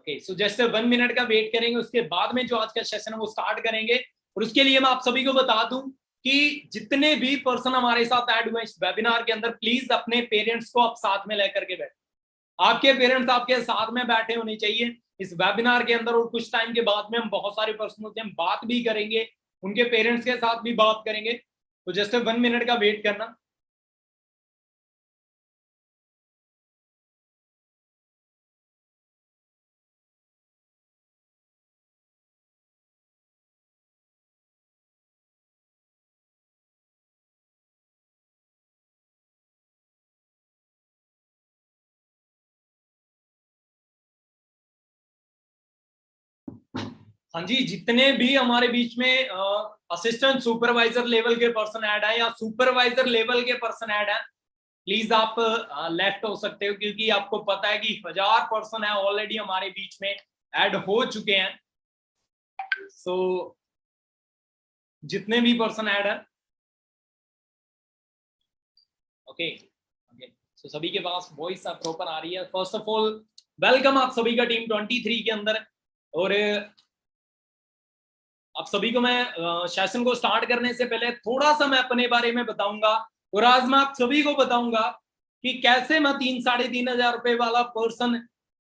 Okay, so just 1 minute का wait करेंगे, उसके बाद में जो आज का सेशन है वो स्टार्ट करेंगे। और उसके लिए मैं आप सभी को बता दूं कि जितने भी पर्सन हमारे साथ ऐड हुए इस वेबिनार के अंदर, प्लीज अपने पेरेंट्स को आप साथ में लेकर के बैठे। आपके पेरेंट्स आपके साथ में बैठे होने चाहिए इस वेबिनार के अंदर। और कुछ टाइम के बाद में हम बहुत सारे पर्सनों से हम बात भी करेंगे, उनके पेरेंट्स के साथ भी बात करेंगे। तो जस्ट 1 मिनट का वेट करना। हाँ जी, जितने भी हमारे बीच में असिस्टेंट सुपरवाइजर लेवल के पर्सन ऐड है या सुपरवाइजर लेवल के पर्सन ऐड है, प्लीज आप लेफ्ट हो सकते हो, क्योंकि आपको पता है कि 1000 पर्सन है ऑलरेडी हमारे बीच में ऐड हो चुके हैं। सो जितने भी पर्सन ऐड है, ओके ओके, सो सभी के पास वॉइस प्रॉपर आ रही है। फर्स्ट ऑफ ऑल वेलकम आप सभी का टीम 23 के अंदर। और आप सभी को मैं सेशन को स्टार्ट करने से पहले थोड़ा सा मैं अपने बारे में बताऊंगा। और आज मैं आप सभी को बताऊंगा कि कैसे मैं 3-3.5 रुपए वाला पर्सन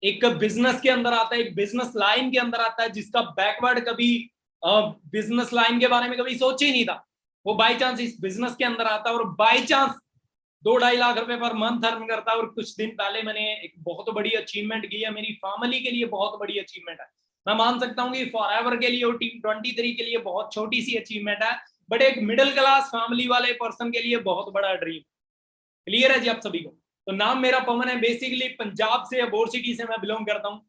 एक बिजनेस के अंदर आता है, एक बिजनेस लाइन के अंदर आता है, जिसका बैकवर्ड कभी बिजनेस लाइन के बारे में कभी सोच ही नहीं था। वो बाई चांस इस बिजनेस के अंदर आता है और बाई चांस 2-2.5 लाख रुपए पर मंथ अर्न करता है। और कुछ दिन पहले मैंने एक बहुत बड़ी अचीवमेंट की है, मेरी फैमिली के लिए बहुत बड़ी अचीवमेंट है। मैं मान सकता हूँ कि फॉर एवर के लिए और टीम 23 के लिए बहुत छोटी सी अचीवमेंट है, बट एक मिडिल क्लास फैमिली वाले पर्सन के लिए बहुत बड़ा ड्रीम। क्लियर है जी आप सभी को? तो नाम मेरा पवन है, बेसिकली पंजाब से, अबोर सिटी से मैं बिलोंग करता हूँ।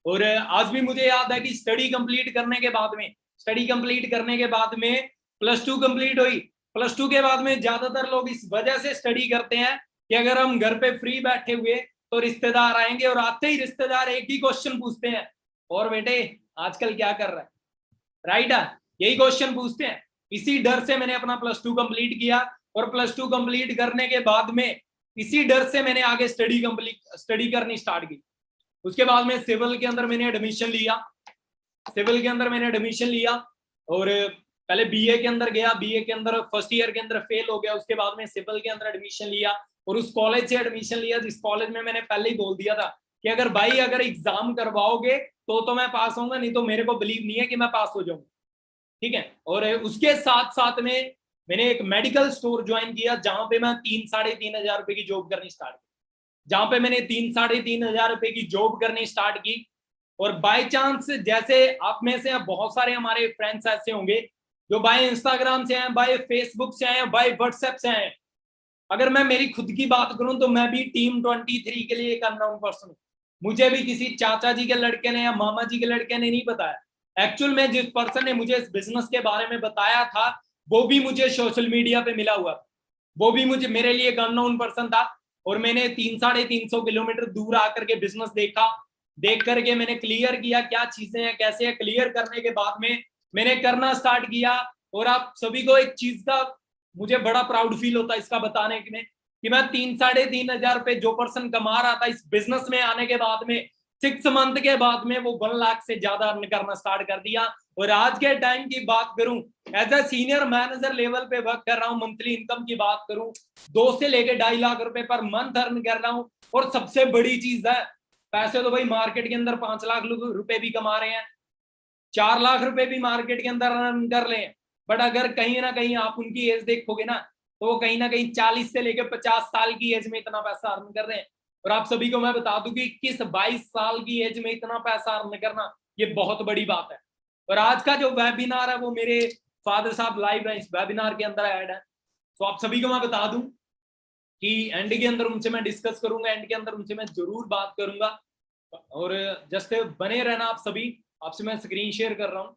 और आज भी मुझे याद है कि स्टडी कंप्लीट करने के बाद में +2 कंप्लीट हुई। +2 के बाद में ज्यादातर लोग इस वजह से स्टडी करते हैं कि अगर हम घर पे फ्री बैठे हुए तो रिश्तेदार आएंगे, और आते ही रिश्तेदार एक ही क्वेश्चन पूछते हैं, और बेटे आजकल क्या कर रहा है, राइट है, यही क्वेश्चन पूछते हैं। इसी डर से मैंने अपना +2 कंप्लीट किया, और +2 कंप्लीट करने के बाद में इसी डर से मैंने आगे स्टडी करनी स्टार्ट की। उसके बाद में सिविल के अंदर मैंने एडमिशन लिया। और पहले बीए के अंदर गया, बीए के अंदर फर्स्ट ईयर के अंदर फेल हो गया। उसके बाद में सिविल के अंदर एडमिशन लिया, और उस कॉलेज से एडमिशन लिया जिस कॉलेज में मैंने पहले ही बोल दिया था कि अगर भाई अगर एग्जाम करवाओगे तो मैं पास होऊंगा, नहीं तो मेरे को बिलीव नहीं है कि मैं पास हो जाऊंगा। ठीक है। और उसके साथ साथ में मैंने एक मेडिकल स्टोर ज्वाइन किया, जहां पे मैं 3-3.5 हजार रुपए की जॉब करनी स्टार्ट की, जहां पे मैंने 3-3.5 हजार रुपए की जॉब करनी स्टार्ट की। और बाय चांस, जैसे आप में से बहुत सारे हमारे फ्रेंड्स ऐसे होंगे जो बाय इंस्टाग्राम से हैं, बाय फेसबुक से हैं, बाय व्हाट्सएप से हैं। अगर मैं मेरी खुद की बात करूं तो मैं भी टीम 23 के लिए एक अननोन पर्सन हूं। मुझे भी किसी चाचा जी के लड़के ने या मामा जी के लड़के ने नहीं बताया। एक्चुअल में जिस पर्सन ने मुझे इस बिजनेस के बारे में बताया था, वो भी मुझे सोशल मीडिया पे मिला हुआ था, वो भी मुझे मेरे लिए एक अननोन पर्सन था। और मैंने 300-350 किलोमीटर दूर आकर के बिजनेस देखा, देख करके मैंने क्लियर किया क्या चीजें हैं, कैसे है। क्लियर करने के बाद में मैंने करना स्टार्ट किया। और आप सभी को एक चीज का मुझे बड़ा प्राउड फील होता है इसका बताने में, कि मैं 3-3.5 हजार रुपए जो पर्सन कमा रहा था, इस बिजनेस में आने के बाद में 6 मंथ के बाद में वो 1 लाख से ज्यादा अर्न करना स्टार्ट कर दिया। और आज के टाइम की बात करूं, as a senior manager level पे वर्क कर रहा हूं। मंथली इनकम की बात करूं, 2 से लेके 2.5 लाख रुपए पर मंथ अर्न कर रहा हूं। और सबसे बड़ी चीज है, पैसे तो भाई मार्केट के अंदर 5 लाख रुपए भी कमा रहे हैं, 4 लाख रुपए भी मार्केट के अंदर अर्न कर ले। बट अगर कहीं ना कहीं आप उनकी एज देखोगे ना, तो वो कहीं ना कहीं 40 से लेकर 50 साल की एज में इतना पैसा अर्न कर रहे हैं। और आप सभी को मैं बता दूं कि 21-22 साल की एज में इतना पैसा अर्न करना ये बहुत बड़ी बात है। और आज का जो वेबिनार है वो मेरे फादर साहब लाइव है, इस वेबिनार के अंदर ऐड है। तो आप सभी को मैं बता दूं कि एंड के अंदर उनसे मैं डिस्कस करूंगा, एंड के अंदर उनसे मैं जरूर बात करूंगा। और जस्ट बने रहना आप सभी। आपसे मैं स्क्रीन शेयर कर रहा हूं।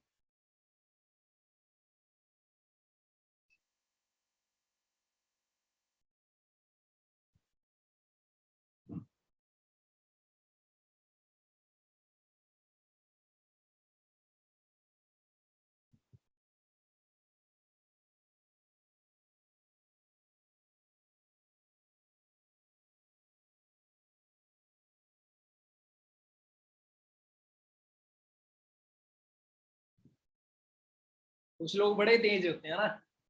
कुछ लोग बड़े तेज होते हैं ना,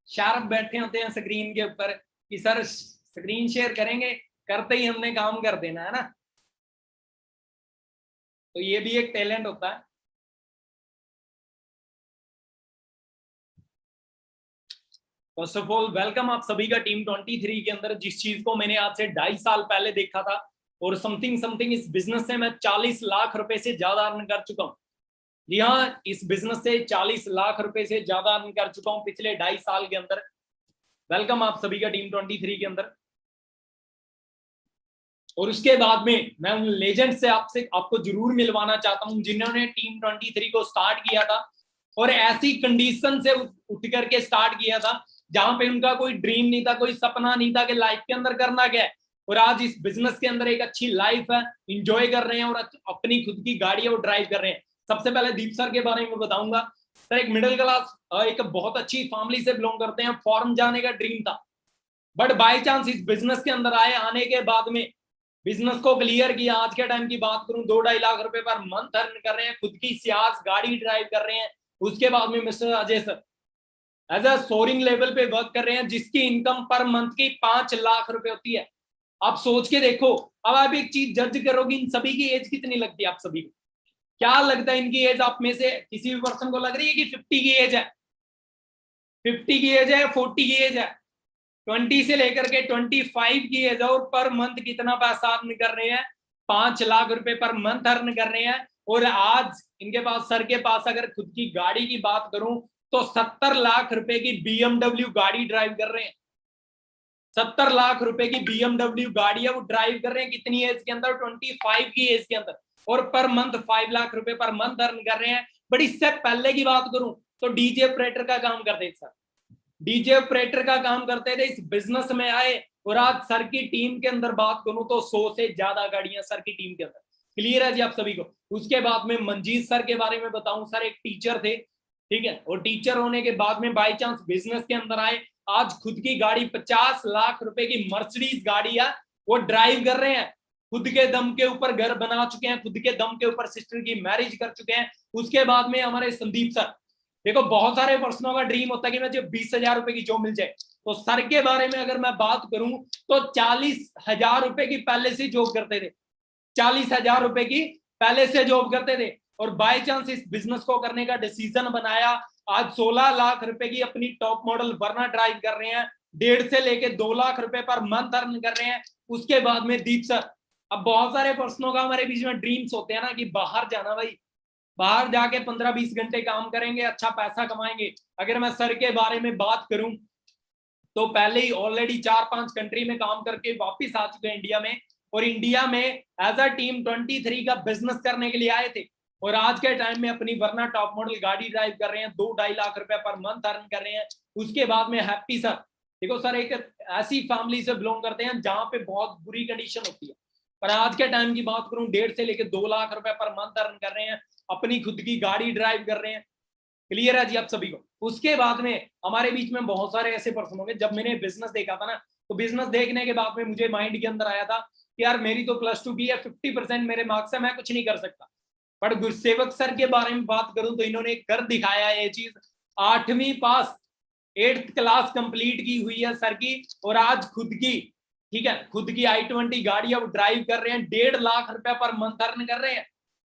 शार्प बैठे होते हैं स्क्रीन के ऊपर कि सर स्क्रीन शेयर करेंगे, करते ही हमने काम कर देना है ना। तो ये भी एक टैलेंट होता है। फर्स्ट ऑफ ऑल वेलकम आप सभी का टीम 23 के अंदर। जिस चीज को मैंने आज से 2.5 साल पहले देखा था और समथिंग इस बिजनेस से मैं 40 लाख रुपए से ज्यादा अर्न कर चुका हूँ। जी हाँ, इस बिजनेस से 40 लाख रुपए से ज्यादा अर्न कर चुका हूँ पिछले 2.5 साल के अंदर। वेलकम आप सभी का टीम 23 के अंदर। और उसके बाद में मैं उन लेजेंड से आपको जरूर मिलवाना चाहता हूं जिन्होंने टीम 23 को स्टार्ट किया था और ऐसी कंडीशन से उठ करके स्टार्ट किया था जहां पे उनका कोई ड्रीम नहीं था, कोई सपना नहीं था कि लाइफ के अंदर करना क्या है, और आज इस बिजनेस के अंदर एक अच्छी लाइफ है, इंजॉय कर रहे हैं और अपनी खुद की गाड़ी वो ड्राइव कर रहे हैं। सबसे पहले दीप सर के बारे में बताऊंगा। सर एक मिडिल क्लास, एक बहुत अच्छी फैमिली से बिलोंग करते हैं। फॉरेन जाने का ड्रीम था, बट बाय चांस इस बिजनेस के अंदर आए। आने के बाद में बिजनेस को क्लियर किया। आज के टाइम की बात करूं 2-2.5 लाख रुपए पर मंथ अर्न कर रहे हैं, खुद की सियाज गाड़ी ड्राइव कर रहे हैं। उसके बाद में mister Ajay sir as a sourcing level पे वर्क कर रहे हैं, जिसकी इनकम पर मंथ की 5 लाख रुपए होती है। आप सोच के देखो। अब आप एक चीज जज करोगे, इन सभी की एज कितनी लगती है? आप सभी को क्या लगता है इनकी एज? आप में से किसी भी पर्सन को लग रही है कि 50 की एज है, 50 की एज है, 40 की एज है, 20 से लेकर के 25 की एज है, और पर मंथ कितना पैसा अर्न कर रहे हैं? 5 लाख रुपए पर मंथ अर्न कर रहे हैं। और आज इनके पास, सर के पास अगर खुद की गाड़ी की बात करूं तो 70 लाख रुपए की BMW गाड़ी ड्राइव कर रहे हैं। 70 लाख रुपए की BMW गाड़ी है, वो ड्राइव कर रहे हैं कितनी एज के अंदर? 25 की एज के अंदर। और पर मंथ 5 लाख रुपए पर मंथ अर्न कर रहे हैं। बट इससे पहले की बात करूं तो डीजे ऑपरेटर का काम करते थे सर, डीजे ऑपरेटर का काम करते थे, इस बिजनेस में आए। और आज सर की टीम के अंदर बात करूं तो 100 से ज्यादा गाड़ियां सर की टीम के अंदर। क्लियर है जी आप सभी को? उसके बाद में मंजीत सर के बारे में बताऊं, सर एक टीचर थे, ठीक है, और टीचर होने के बाद में बाय चांस बिजनेस के अंदर आए। आज खुद की गाड़ी 50 लाख रुपए की मर्सिडीज गाड़ी है, वो ड्राइव कर रहे हैं। खुद के दम के ऊपर घर बना चुके हैं, खुद के दम के ऊपर सिस्टर की मैरिज कर चुके हैं। उसके बाद में हमारे संदीप सर, देखो बहुत सारे पर्सनों का ड्रीम होता है कि मुझे 20,000 रुपए की जॉब मिल जाए। तो सर के बारे में अगर मैं बात करूं तो 40,000 रुपए की पहले से जॉब करते थे, 40,000 रुपए की पहले से जॉब करते थे। और बाय चांस इस बिजनेस को करने का डिसीजन बनाया। आज 16 लाख रुपए की अपनी टॉप मॉडल वरना ड्राइव कर रहे हैं, 1.5 से लेके 2 लाख रुपए पर मंथ अर्न कर रहे हैं। उसके बाद में दीप सर, अब बहुत सारे पर्सनों का हमारे बीच में ड्रीम्स होते हैं ना कि बाहर जाना, भाई बाहर जाके 15-20 घंटे काम करेंगे, अच्छा पैसा कमाएंगे। अगर मैं सर के बारे में बात करूं तो पहले ही ऑलरेडी 4-5 कंट्री में काम करके वापस आ चुके हैं इंडिया में। और इंडिया में एज अ टीम 23 का बिजनेस करने के लिए आए थे। और आज के टाइम में अपनी वरना टॉप मॉडल गाड़ी ड्राइव कर रहे हैं, 2-2.5 लाख रुपए पर मंथ अर्न कर रहे हैं। उसके बाद में हैप्पी सर, देखो सर एक ऐसी फैमिली से बिलोंग करते हैं जहां पे बहुत बुरी कंडीशन होती है, पर आज के टाइम की बात करूं 1.5 से लेकर 2 लाख रुपए पर मंथ अर्न कर रहे हैं, अपनी खुद की गाड़ी ड्राइव कर रहे हैं। क्लियर है जी आप सभी को? उसके बाद में हमारे बीच में बहुत सारे ऐसे पर्सन होंगे। जब मैंने बिजनेस देखा था ना, तो बिजनेस देखने के बाद में मुझे माइंड के अंदर आया था कि यार मेरी तो +2 की है, 50% मेरे मार्क्स है, मैं कुछ नहीं कर सकता। बट गुरसेवक सर के बारे में बात करूं तो इन्होंने कर दिखाया ये चीज। 8वीं पास, 8th क्लास कंप्लीट की हुई है सर की, और आज खुद की, ठीक है, खुद की i20 गाड़ी अब ड्राइव कर रहे हैं, 1.5 लाख रुपए पर मंथ अर्न कर रहे हैं।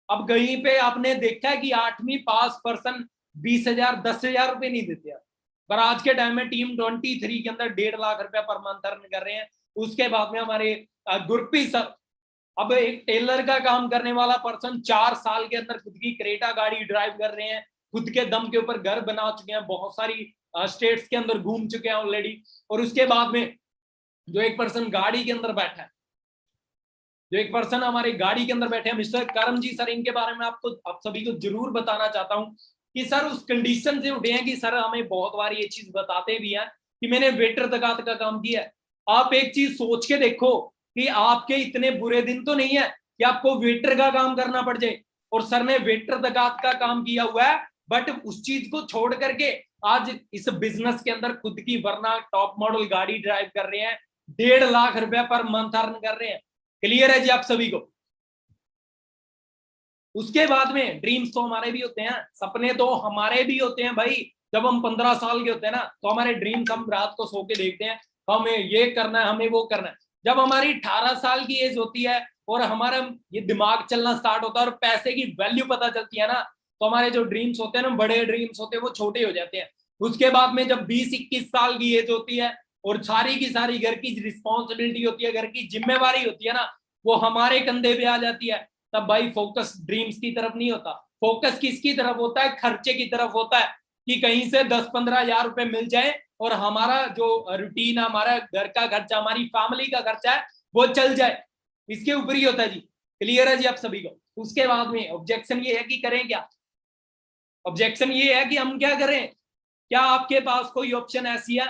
अब कहीं पे आपने देखा है कि 8वीं पास पर्सन 20,000 10,000 रुपए नहीं देते हैं, पर आज के टाइम में टीम 23 के अंदर 1.5 लाख रुपए पर मंथ अर्न कर रहे हैं। उसके बाद में हमारे गुरप्रीत सर, अब एक टेलर का काम करने वाला पर्सन 4 साल के अंदर खुद की क्रेटा गाड़ी ड्राइव कर रहे हैं, खुद के दम के ऊपर घर बना चुके हैं, बहुत सारी स्टेट्स के अंदर घूम चुके हैं ऑलरेडी। और उसके बाद में जो एक पर्सन गाड़ी के अंदर बैठा है, जो एक पर्सन हमारी गाड़ी के अंदर बैठे हैं, मिस्टर करम जी सर, इनके बारे में आप सभी को जरूर बताना चाहता हूं कि सर उस कंडीशन से उठे हैं कि सर हमें बहुत बार ये चीज बताते भी हैं कि मैंने वेटर तकात का काम किया है। आप एक चीज सोच के देखो कि आपके इतने बुरे दिन तो नहीं है कि आपको वेटर का काम करना पड़ जाए। और सर ने वेटर तकात का काम किया हुआ है, बट उस चीज को छोड़ करके आज इस बिजनेस के अंदर खुद की वरना टॉप मॉडल गाड़ी ड्राइव कर रहे हैं, 1.5 लाख रुपए पर मंथ अर्न कर रहे हैं। क्लियर है जी आप सभी को? उसके बाद में ड्रीम्स तो हमारे भी होते हैं, सपने तो हमारे भी होते हैं भाई। जब हम 15 साल के होते हैं ना, तो हमारे ड्रीम्स हम रात को सो के देखते हैं, हमें ये करना है, हमें वो करना है। जब हमारी 18 साल की एज होती है और हमारा ये दिमाग चलना स्टार्ट होता है और पैसे की वैल्यू पता चलती है ना, तो हमारे जो ड्रीम्स होते हैं ना, बड़े ड्रीम्स होते हैं, वो छोटे हो जाते हैं। उसके बाद में जब 20-21 साल की एज होती है और सारी की सारी घर की रिस्पॉन्सिबिलिटी होती है, घर की जिम्मेवारी होती है ना, वो हमारे कंधे पे आ जाती है, तब भाई फोकस ड्रीम्स की तरफ नहीं होता, फोकस किसकी तरफ होता है? खर्चे की तरफ होता है, कि कहीं से 10-15 हजार रुपए मिल जाए और हमारा जो रूटीन, हमारा घर का खर्चा, हमारी फैमिली का खर्चा है, वो चल जाए, इसके ऊपर ही होता है जी। क्लियर है जी आप सभी को? उसके बाद में ऑब्जेक्शन ये है कि करें क्या? ऑब्जेक्शन ये है कि हम क्या करें? क्या आपके पास कोई ऑप्शन ऐसी है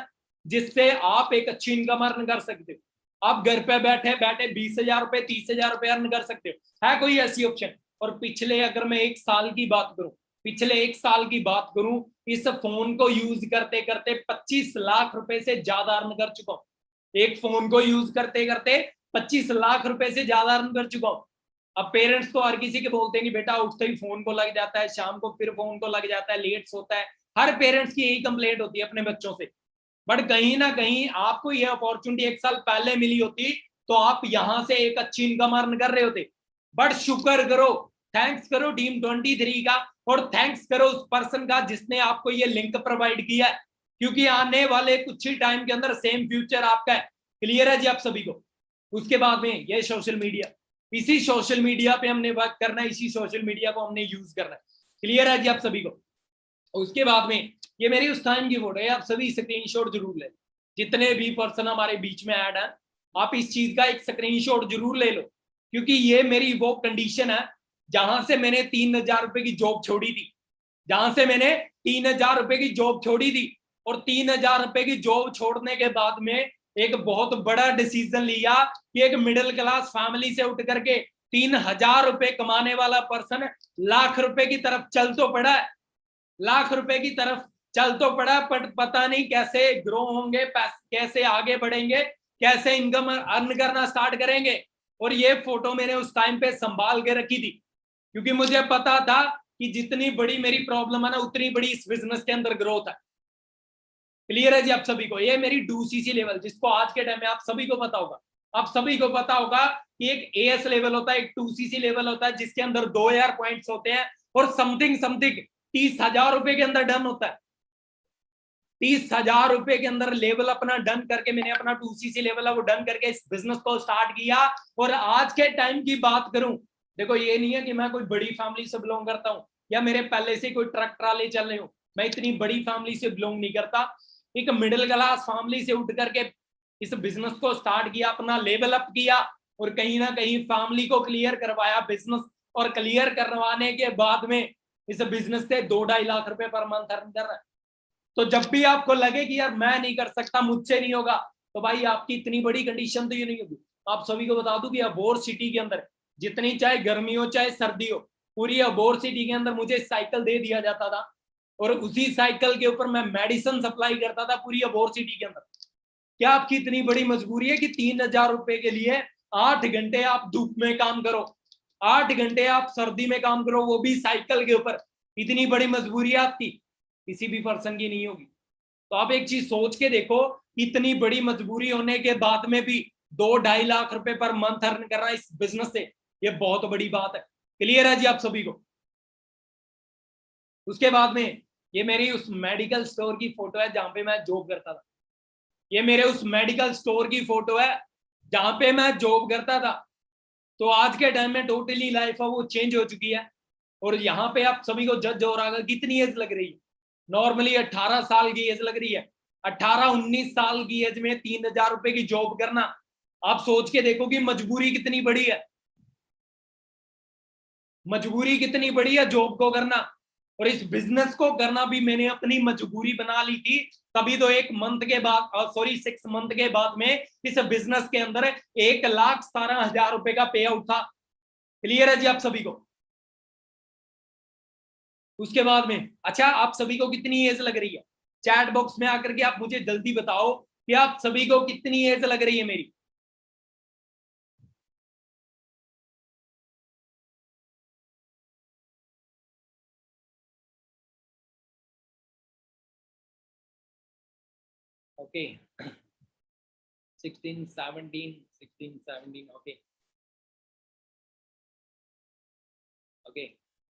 जिससे आप एक अच्छी इनकम अर्न कर सकते हो? आप घर पे बैठे बैठे 20,000 रुपए, 30,000 रुपए अर्न कर सकते हो? है कोई ऐसी ऑप्शन? और पिछले, अगर मैं 1 साल की बात करूं, पिछले 1 साल की बात करूं, इस फोन को यूज करते करते 25 लाख रुपए से ज्यादा अर्न कर चुका हूं। एक फोन को यूज करते करते 25 लाख रुपए से ज्यादा अर्न कर चुका हूं। अब पेरेंट्स तो हर किसी के बोलते हैं कि बेटा उठते ही फोन को लग जाता है, शाम को फिर फोन को लग जाता है, लेट सोता है। हर पेरेंट्स की यही कंप्लेंट होती है अपने बच्चों से। बट कहीं ना कहीं आपको यह अपॉर्चुनिटी 1 साल पहले मिली होती, तो आप यहां से एक अच्छी इनकम अर्न कर रहे होते। बट शुक्र करो, थैंक्स करो Team23 का, और थैंक्स करो उस पर्सन का जिसने आपको ये लिंक प्रोवाइड किया है, क्योंकि आने वाले कुछ ही टाइम के अंदर सेम फ्यूचर आपका है। क्लियर है जी आप सभी को? उसके बाद में ये सोशल मीडिया, इसी सोशल मीडिया पे हमने वर्क करना है, इसी सोशल मीडिया को हमने यूज करना है। क्लियर है जी आप सभी को? उसके बाद में ये मेरी उस टाइम की फोटो है, आप सभी स्क्रीनशॉट जरूर ले, जितने भी पर्सन हमारे बीच में ऐड है, आप इस चीज का एक स्क्रीनशॉट जरूर ले लो, क्योंकि ये मेरी वो कंडीशन है जहां से मैंने 3,000 रुपए की जॉब छोड़ी थी, जहां से मैंने 3,000 रुपए की जॉब छोड़ी थी, और 3,000 रुपए की जॉब छोड़ने के बाद में एक बहुत बड़ा डिसीजन लिया कि एक मिडिल क्लास फैमिली से उठ करके 3,000 रुपए कमाने वाला पर्सन लाख रुपए की तरफ चल तो पड़ा है, लाख रुपए की तरफ चल तो पड़ा, पर पता नहीं कैसे ग्रो होंगे, कैसे आगे बढ़ेंगे, कैसे इनकम अर्न करना स्टार्ट करेंगे। और ये फोटो मैंने उस टाइम पे संभाल के रखी थी, क्योंकि मुझे पता था कि जितनी बड़ी मेरी प्रॉब्लम है ना, उतनी बड़ी इस बिजनेस के अंदर ग्रोथ है। क्लियर है जी आप सभी को? ये मेरी 2cc लेवल, जिसको आज के टाइम में आप सभी को पता होगा, आप सभी को पता होगा कि एक एएस लेवल होता है, एक 2cc लेवल होता है, जिसके अंदर 2,000 पॉइंट्स होते हैं, और समथिंग समथिंग 30,000 रुपए के अंदर डन होता है। 30,000 रुपए के अंदर लेवल अपना डन करके मैंने अपना 2cc लेवल है वो डन करके इस बिजनेस को स्टार्ट किया। और आज के टाइम की बात करूं, देखो ये नहीं है कि मैं कोई बड़ी फैमिली से बिलोंग करता हूं या मेरे पहले से कोई ट्रक ट्राले चल रहे हो, मैं इतनी बड़ी फैमिली से बिलोंग नहीं करता। एक मिडिल क्लास फैमिली से उठ करके इस बिजनेस को स्टार्ट किया, अपना लेवल अप किया, और कहीं ना कहीं फैमिली को क्लियर करवाया बिजनेस, और क्लियर करवाने के बाद में इस बिजनेस से 2-2.5 लाख रुपए पर मंथ अर्न कर रहा है। तो जब भी आपको लगे कि यार मैं नहीं कर सकता, मुझसे नहीं होगा, तो भाई आपकी इतनी बड़ी कंडीशन तो ये नहीं होगी। आप सभी को बता दूं कि अबोर सिटी के अंदर जितनी चाहे गर्मी हो चाहे सर्दी हो, पूरी अबोर सिटी के अंदर मुझे साइकिल दे दिया जाता था, और उसी साइकिल के ऊपर मैं मेडिसिन सप्लाई करता था पूरी अबोर सिटी के अंदर। क्या आपकी इतनी बड़ी मजबूरी है कि 3,000 रुपए के लिए 8 घंटे आप धूप में काम करो, 8 घंटे आप सर्दी में काम करो, वो भी साइकिल के ऊपर? इतनी बड़ी मजबूरी है आपकी? किसी भी पर्सन की नहीं होगी। तो आप एक चीज सोच के देखो, इतनी बड़ी मजबूरी होने के बाद में भी 2-2.5 लाख रुपए पर मंथ अर्न करना इस बिजनेस से, ये बहुत बड़ी बात है। क्लियर है जी आप सभी को? उसके बाद में ये मेरी उस मेडिकल स्टोर की फोटो है जहां पे मैं जॉब करता था। ये मेरे उस मेडिकल स्टोर की फोटो है जहां पे मैं जॉब करता था। तो आज के टाइम में टोटली लाइफ है वो चेंज हो चुकी है। और यहाँ पे आप सभी को जज हो रहा है कितनी एज लग रही है? नॉर्मली 18 साल की एज लग रही है। 18-19 साल की एज में 3,000 रुपए की जॉब करना, आप सोच के देखो कि मजबूरी कितनी बड़ी है, मजबूरी कितनी बड़ी है जॉब को करना। और इस बिजनेस को करना भी मैंने अपनी मजबूरी बना ली थी। तभी तो 1 मंथ के बाद, सॉरी 6 मंथ के बाद में इस बिजनेस के अंदर 1,17,000 रुपए का पे आउट था। क्लियर है जी आप सभी को? उसके बाद में अच्छा, आप सभी को कितनी एज लग रही है? चैट बॉक्स में आकर के आप मुझे जल्दी बताओ कि आप सभी को कितनी एज लग रही है मेरी। Okay 16 17 16 17 okay okay.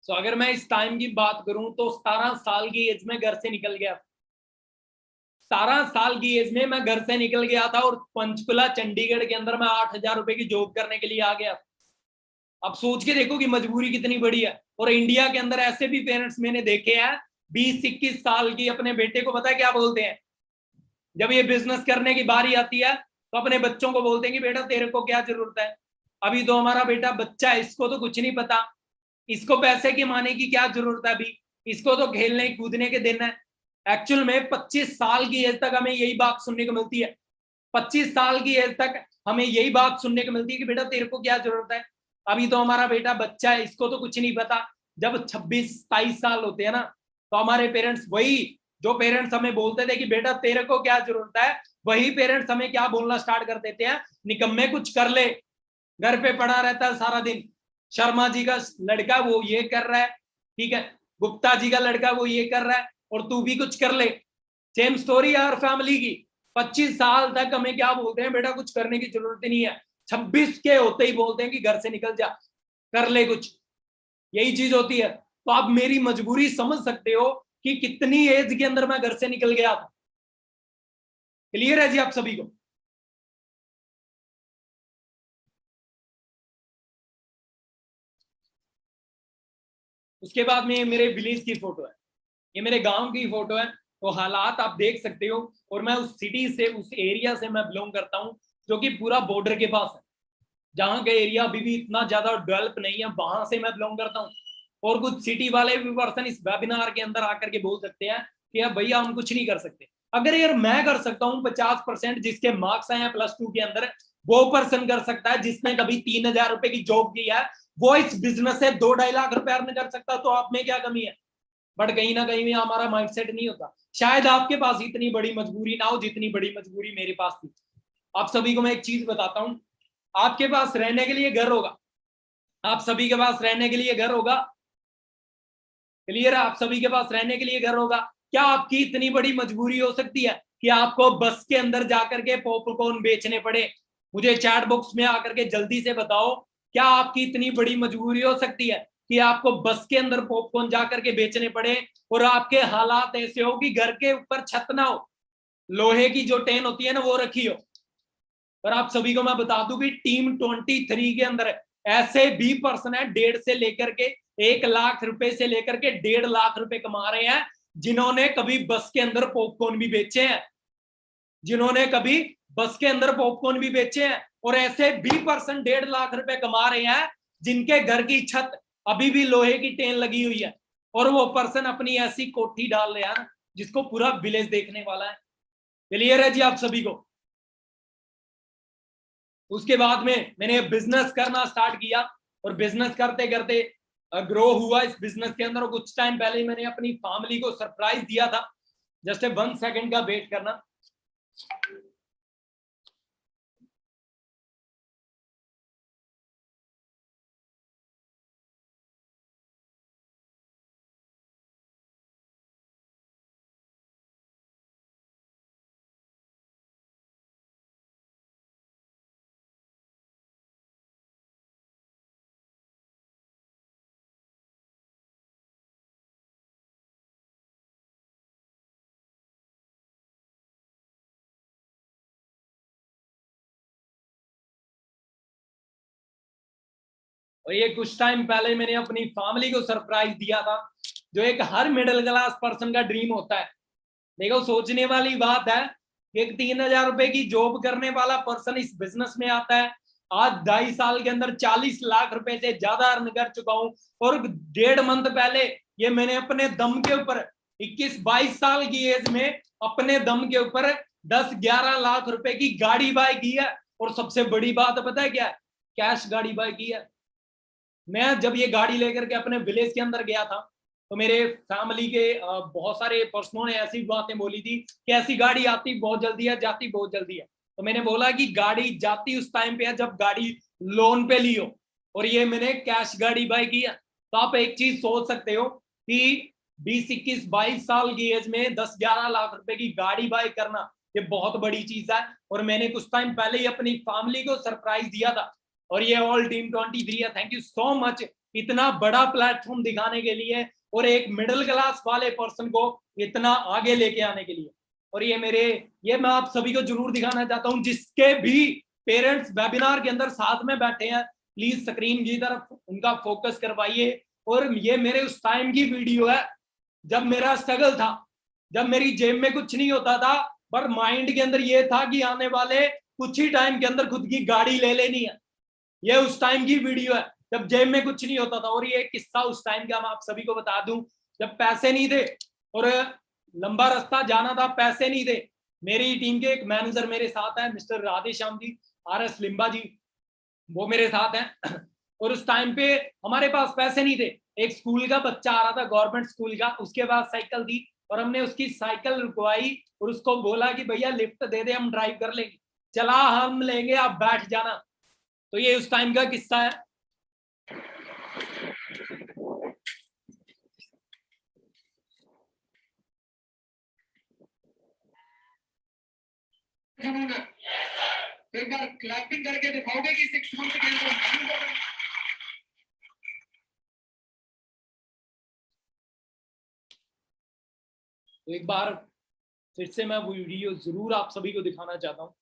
सो अगर मैं इस टाइम की बात करूं तो 17 साल की एज में घर से निकल गया। 17 साल की एज में मैं घर से निकल गया था और पंचकुला चंडीगढ़ के अंदर मैं 8,000 रुपए की जॉब करने के लिए आ गया। अब सोच के देखो कि मजबूरी कितनी बड़ी है। और इंडिया के अंदर ऐसे भी पेरेंट्स मैंने देखे हैं 20-21 साल की अपने बेटे को पता है क्या बोलते हैं, जब ये बिजनेस करने की बारी आती है तो अपने बच्चों को बोलते हैं कि बेटा तेरे को क्या जरूरत है, अभी तो हमारा बेटा बच्चा है, इसको तो कुछ नहीं पता, इसको पैसे की माने की क्या जरूरत है, अभी इसको तो खेलने कूदने के दिन है। एक्चुअल में 25 साल की एज तक हमें यही बात सुनने को मिलती है। 25 साल की एज तक हमें यही बात सुनने को मिलती है कि बेटा तेरे को क्या जरूरत है, अभी तो हमारा बेटा बच्चा है, इसको तो कुछ नहीं पता। जब 26-27 साल होते हैं ना तो हमारे पेरेंट्स, वही जो पेरेंट्स हमें बोलते थे कि बेटा तेरे को क्या जरूरत है, वही पेरेंट्स हमें क्या बोलना स्टार्ट कर देते हैं, निकम्मे कुछ कर ले, घर पे पड़ा रहता है सारा दिन, शर्मा जी का लड़का वो ये कर रहा है, ठीक है, गुप्ता जी का लड़का वो ये कर रहा है और तू भी कुछ कर ले। सेम स्टोरी है हर फैमिली की। 25 साल तक हमें क्या बोलते हैं, बेटा कुछ करने की जरूरत ही नहीं है, 26 के होते ही बोलते हैं कि घर से निकल जा, कर ले कुछ, यही चीज होती है। तो आप मेरी मजबूरी समझ सकते हो कि कितनी एज के अंदर मैं घर से निकल गया था। क्लियर है जी आप सभी को? उसके बाद में मेरे विलेज की फोटो है, ये मेरे गांव की फोटो है, तो हालात आप देख सकते हो। और मैं उस सिटी से, उस एरिया से मैं बिलोंग करता हूँ जो कि पूरा बॉर्डर के पास है, जहाँ का एरिया अभी भी इतना ज्यादा डेवलप नहीं है, वहां से मैं बिलोंग करता हूँ। और कुछ सिटी वाले भी पर्सन इस वेबिनार के अंदर आकर के बोल सकते हैं कि यार भैया हम कुछ नहीं कर सकते। अगर यार मैं कर सकता हूँ 50% जिसके मार्क्स आए हैं +2 के अंदर, वो पर्सन कर सकता है जिसने कभी 3,000 रुपए की जॉब की है, वो इस बिजनेस से 2-2.5 लाख रुपए अर्न कर सकता, तो आप में क्या कमी है? बट कहीं ना कहीं हमारा माइंडसेट नहीं होता। शायद आपके पास इतनी बड़ी मजबूरी ना हो जितनी बड़ी मजबूरी मेरे पास थी। आप सभी को मैं एक चीज बताता हूँ, आपके पास रहने के लिए घर होगा, आप सभी के पास रहने के लिए घर होगा, क्लियर है, आप सभी के पास रहने के लिए घर होगा। क्या आपकी इतनी बड़ी मजबूरी हो सकती है कि आपको बस के अंदर जाकर के पॉपकॉर्न बेचने पड़े? मुझे चैट बॉक्स में आकर के जल्दी से बताओ, क्या आपकी इतनी बड़ी मजबूरी हो सकती है कि आपको बस के अंदर पॉपकॉर्न जाकर के बेचने पड़े और आपके हालात ऐसे हो कि घर के ऊपर छत ना हो, लोहे की जो टेन होती है ना वो रखी हो? पर आप सभी को मैं बता दूं कि टीम 23 के अंदर ऐसे भी पर्सन है 1.5 से लेकर के 1 लाख रुपए से लेकर के 1.5 लाख रुपए कमा रहे हैं, जिन्होंने कभी बस के अंदर पॉपकॉर्न भी बेचे हैं, जिन्होंने कभी बस के अंदर पॉपकॉर्न भी बेचे हैं। और ऐसे भी पर्सन 1.5 लाख रुपए कमा रहे हैं जिनके घर की छत अभी भी लोहे की टेन लगी हुई है, और वो पर्सन अपनी ऐसी कोठी डाल रहे हैं जिसको पूरा विलेज देखने वाला है। क्लियर है जी आप सभी को? उसके बाद में मैंने बिजनेस करना स्टार्ट किया और बिजनेस करते करते ग्रो हुआ इस बिजनेस के अंदर। कुछ टाइम पहले मैंने अपनी फैमिली को सरप्राइज दिया था, जस्ट 1 सेकंड का वेट करना। और ये कुछ टाइम पहले मैंने अपनी फैमिली को सरप्राइज दिया था, जो एक हर मिडिल क्लास पर्सन का ड्रीम होता है। देखो सोचने वाली बात है, एक 3,000 रुपए की जॉब करने वाला पर्सन इस बिजनेस में आता है। आज 2.5 साल के अंदर 40 लाख रुपए से ज्यादा अर्न कर चुका हूं। और 1.5 मंथ पहले ये मैंने अपने दम के ऊपर 21-22 साल की एज में अपने दम के ऊपर 10-11 लाख रुपए की गाड़ी बाय की है। और सबसे बड़ी बात पता है क्या है? कैश गाड़ी बाय की है। मैं जब ये गाड़ी लेकर के अपने विलेज के अंदर गया था तो मेरे फैमिली के बहुत सारे पर्सनों ने ऐसी बातें बोली थी कि ऐसी गाड़ी आती बहुत जल्दी है, जाती बहुत जल्दी है। तो मैंने बोला कि गाड़ी जाती उस टाइम पे है जब गाड़ी लोन पे ली हो, और ये मैंने कैश गाड़ी बाय की है। तो आप एक चीज सोच सकते हो कि 20-21-22 साल की एज में 10-11 लाख रुपए की गाड़ी बाय करना ये बहुत बड़ी चीज है। और मैंने कुछ टाइम पहले ही अपनी फैमिली को सरप्राइज दिया था, और ये ऑल टीम 23 है। थैंक यू सो मच इतना बड़ा प्लेटफॉर्म दिखाने के लिए और एक मिडिल क्लास वाले पर्सन को इतना आगे लेके आने के लिए। और ये मैं आप सभी को जरूर दिखाना चाहता हूं, जिसके भी पेरेंट्स वेबिनार के अंदर साथ में बैठे हैं, प्लीज स्क्रीन की तरफ उनका फोकस करवाइए। और ये मेरे उस टाइम की वीडियो है जब मेरा स्ट्रगल था, जब मेरी जेब में कुछ नहीं होता था, पर माइंड के अंदर ये था कि आने वाले कुछ ही टाइम के अंदर खुद की गाड़ी ले लेनी है। ये उस टाइम की वीडियो है जब जेब में कुछ नहीं होता था। और ये किस्सा उस टाइम का मैं आप सभी को बता दूं, जब पैसे नहीं थे और लंबा रास्ता जाना था, पैसे नहीं थे। मेरी टीम के एक मैनेजर मेरे साथ है, मिस्टर राधेश्याम जी, RS लिम्बा जी, वो मेरे साथ हैं। और उस टाइम पे हमारे पास पैसे नहीं थे। एक स्कूल का बच्चा आ रहा था, गवर्नमेंट स्कूल का, उसके पास साइकिल थी और हमने उसकी साइकिल रुकवाई और उसको बोला कि भैया लिफ्ट दे दे, हम ड्राइव कर लेंगे। चला, हम लेंगे, आप बैठ जाना। तो ये उस टाइम का किस्सा है। एक बार क्लैपिंग करके दिखाओगे कि 6 मंथ के अंदर। तो एक बार फिर से मैं वो वीडियो जरूर आप सभी को दिखाना चाहता हूँ।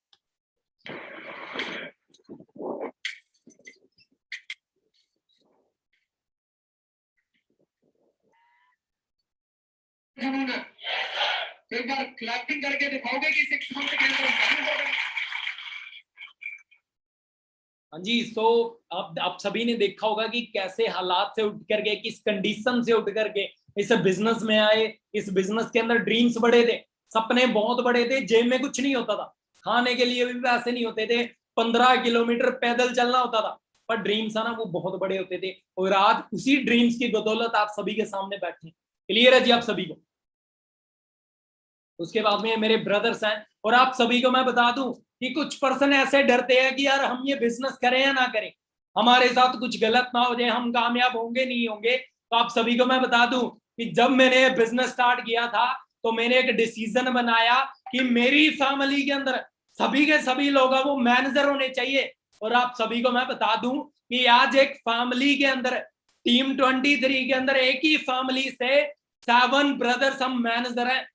एक बार क्लैपिंग करके दिखाओगे कि 6 मंथ के अंदर। हाँ जी, सो अब आप सभी ने देखा होगा कि कैसे हालात से उठ करके, किस कंडीशन से उठ करके इस बिजनेस में आए। इस बिजनेस के अंदर ड्रीम्स बड़े थे, सपने बहुत बड़े थे, जेब में कुछ नहीं होता था, खाने के लिए भी पैसे नहीं होते थे, 15 किलोमीटर पैदल चलना होता था, पर ड्रीम्स है ना वो बहुत बड़े होते थे। और आज उसी ड्रीम्स की बदौलत आप सभी के सामने बैठे। क्लियर है जी आप सभी को? उसके बाद में मेरे ब्रदर्स हैं। और आप सभी को मैं बता दूं कि कुछ पर्सन ऐसे डरते हैं कि यार हम ये बिजनेस करें या ना करें, हमारे साथ कुछ गलत ना हो जाए, हम कामयाब होंगे नहीं होंगे। तो आप सभी को मैं बता दूं कि जब मैंने बिजनेस स्टार्ट किया था तो मैंने एक डिसीजन बनाया कि मेरी फैमिली के अंदर सभी के सभी लोग वो मैनेजर होने चाहिए। और आप सभी को मैं बता दूं कि आज एक फैमिली के अंदर, टीम 23 के अंदर, एक ही फैमिली से 7 ब्रदर्स हम मैनेजर हैं,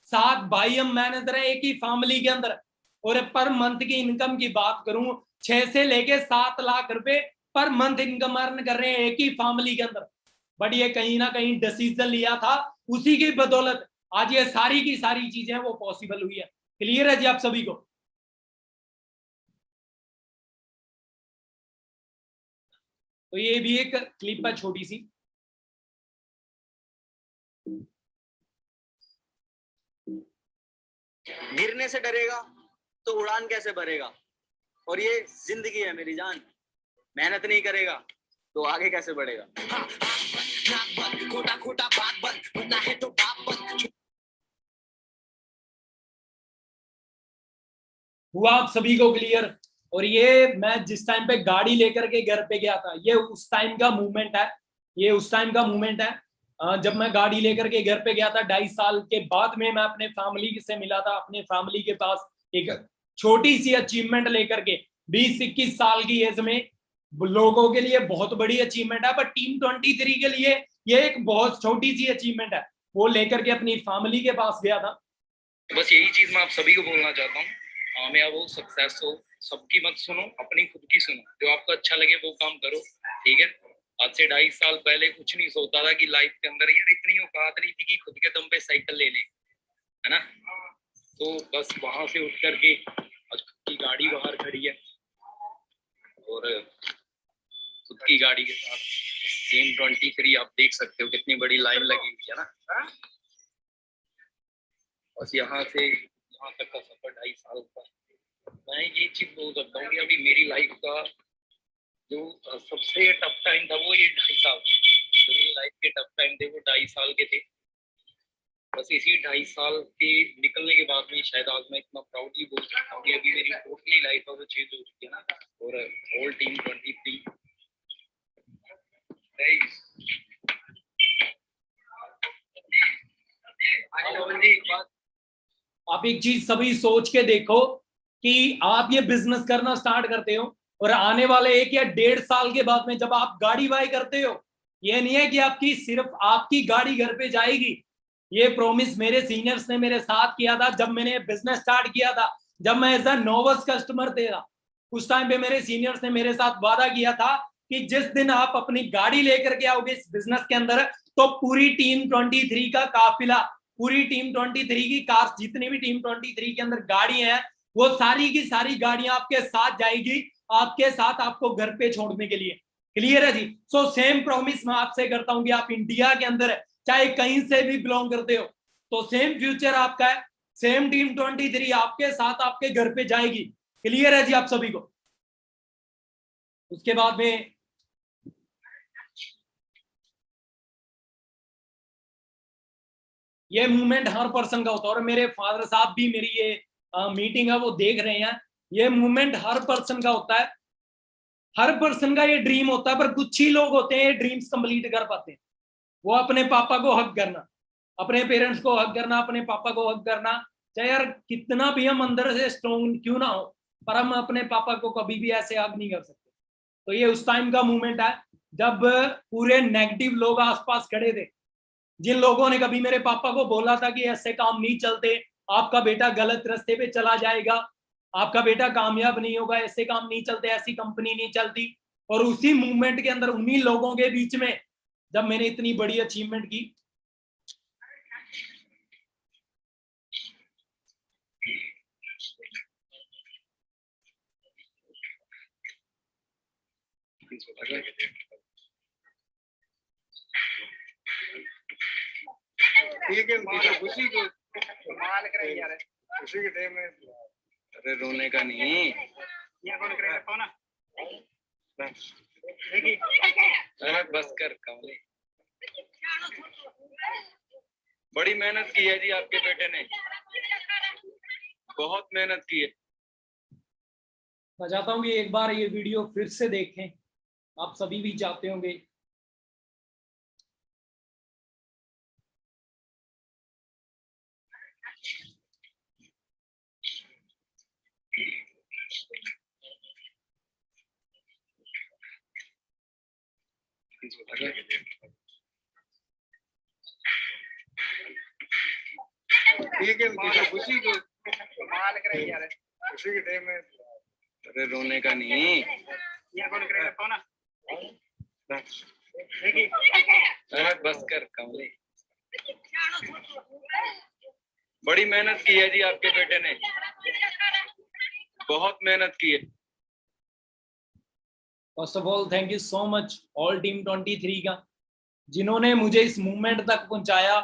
7 भाई हम मैनेजर हैं एक ही फैमिली के अंदर। और पर मंथ की इनकम की बात करूं, 6 से लेके 7 लाख रुपए पर मंथ इनकम अर्न कर रहे हैं एक ही फैमिली के अंदर। बट ये कहीं ना कहीं डिसीजन लिया था, उसी की बदौलत आज ये सारी की सारी चीजें वो पॉसिबल हुई है। क्लियर है जी आप सभी को? तो ये भी एक क्लिप है छोटी सी। गिरने से डरेगा तो उड़ान कैसे भरेगा? और ये जिंदगी है मेरी जान, मेहनत नहीं करेगा तो आगे कैसे बढ़ेगा? खोटा खोटा बात बन, बनना है तो बाप बन। हुआ आप सभी को क्लियर? और ये मैं जिस टाइम पे गाड़ी लेकर के घर पे गया था, ये उस टाइम का मूवमेंट है। ये उस टाइम का मूवमेंट है जब मैं गाड़ी लेकर के घर पे गया था। 2.5 साल के बाद में मैं अपने फैमिली से मिला था, अपने फैमिली के पास एक छोटी सी अचीवमेंट लेकर के। 20-21 साल की एज में लोगों के लिए बहुत बड़ी अचीवमेंट है, पर टीम 23 के लिए ये एक बहुत छोटी सी अचीवमेंट है। वो लेकर के अपनी फैमिली के पास गया था। बस यही चीज मैं आप सभी को बोलना चाहता हूँ, कामयाब हो, सक्सेस हो, सबकी मत सुनो, अपनी खुद की सुनो। जो आपको अच्छा लगे वो काम करो, ठीक है? आज से 2.5 साल पहले कुछ नहीं सोचता था कि लाइफ के अंदर यार इतनी औकात नहीं थी कि खुद के दम पे साइकिल ले ले, है ना? तो बस वहां से उठ करके आज खुद की गाड़ी बाहर खड़ी है और खुद की गाड़ी के साथ टीम 23 आप देख सकते हो कितनी बड़ी लाइन लगी हुई है ना। बस यहाँ से यहाँ तक का सफर 2.5 साल का। मैं ये चीज बोल सकता हूँ कि अभी मेरी लाइफ का जो सबसे टफ टाइम था वो ये 2.5 साल, जो मेरी लाइफ के टफ टाइम थे वो 2.5 साल के थे। बस इसी 2.5 साल के निकलने के बाद में शायद आज मैं इतना प्राउडली बोल सकता हूँ कि अभी मेरी टोटली लाइफ है वो चेंज हो चुकी है ना। और ऑल टीम 23 आप आप एक चीज सभी सोच के देखो कि आप ये बिजनेस करना स्टार्ट करते हो और आने वाले 1 या 1.5 साल के बाद में जब आप गाड़ी बाय करते हो, ये नहीं है कि आपकी सिर्फ आपकी गाड़ी घर पे जाएगी। ये प्रॉमिस मेरे सीनियर्स ने मेरे साथ किया था जब मैंने बिजनेस स्टार्ट किया था, जब मैं एज अ नोवस कस्टमर था। उस टाइम पे मेरे सीनियर्स ने मेरे साथ वादा किया था कि जिस दिन आप अपनी गाड़ी लेकर के आओगे इस बिजनेस के अंदर, तो पूरी टीम 23 का काफिला, पूरी टीम 23 की कार, जितनी भी टीम 23 के अंदर गाड़ी है, वो सारी की सारी गाड़ियां आपके साथ जाएगी, आपके साथ आपको घर पे छोड़ने के लिए। क्लियर है जी? सो सेम प्रॉमिस मैं आपसे करता हूं कि आप इंडिया के अंदर चाहे कहीं से भी बिलोंग करते हो, तो सेम फ्यूचर आपका है, सेम टीम 23 आपके साथ आपके घर पे जाएगी। क्लियर है जी आप सभी को? उसके बाद में ये मूवमेंट हर पर्सन का होता है, और मेरे फादर साहब भी मेरी ये मीटिंग है वो देख रहे हैं। ये मूवमेंट हर पर्सन का होता है, हर पर्सन का ये ड्रीम होता है, पर कुछ ही लोग होते हैं ये ड्रीम्स कंप्लीट कर पाते हैं। वो अपने पापा को हक करना, अपने पेरेंट्स को हक करना, अपने पापा को हक करना, चाहे यार कितना भी हम अंदर से स्ट्रॉन्ग क्यों ना हो, पर हम अपने पापा को कभी भी ऐसे हक नहीं कर सकते। तो ये उस टाइम का मूवमेंट है जब पूरे नेगेटिव लोग आसपास खड़े थे, जिन लोगों ने कभी मेरे पापा को बोला था कि ऐसे काम नहीं चलते, आपका बेटा गलत रास्ते पे चला जाएगा, आपका बेटा कामयाब नहीं होगा, ऐसे काम नहीं चलते, ऐसी कंपनी नहीं चलती। और उसी मूवमेंट के अंदर उन्हीं लोगों के बीच में जब मैंने इतनी बड़ी अचीवमेंट की, ठीक है, खुशी को माल करे यार, खुशी के टाइम में। अरे रोने का नहीं, ये कौन करेगा? कौन है? देखिए, अरे बस कर कमले। बड़ी मेहनत की है जी आपके बेटे ने, बहुत मेहनत की है। मैं चाहता हूँ कि एक बार ये वीडियो फिर से देखें, आप सभी भी चाहते होंगे। ठीक है, खुशी को माल करे यार, खुशी के टाइम में। अरे रोने का नहीं, ये कौन करेगा? कौन है? देखिए, अरे बस कर कमले। बड़ी मेहनत की है जी आपके बेटे ने, बहुत मेहनत की है। First of all thank you so much all team 23 का, जिन्होंने मुझे इस मूवमेंट तक पहुंचाया।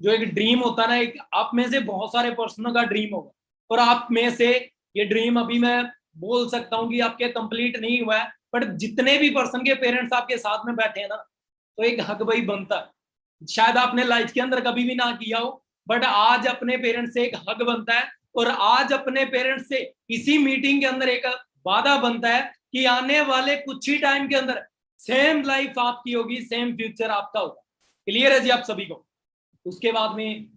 जो एक ड्रीम होता है ना, एक आप में से बहुत सारे पर्सनों का ड्रीम होगा, और आप में से ये ड्रीम अभी मैं बोल सकता हूँ कि आपके कंप्लीट नहीं हुआ है, बट जितने भी पर्सन के पेरेंट्स आपके साथ में बैठे हैं ना, तो एक हक भाई बनता है। शायद आपने लाइफ के अंदर कभी भी ना किया हो, बट आज अपने पेरेंट्स से एक हक बनता है, और आज अपने पेरेंट्स से इसी मीटिंग के अंदर एक वादा बनता है कि आने वाले कुछ ही टाइम के अंदर सेम लाइफ आपकी होगी, सेम फ्यूचर आपका होगा। क्लियर है जी आप सभी को? उसके बाद में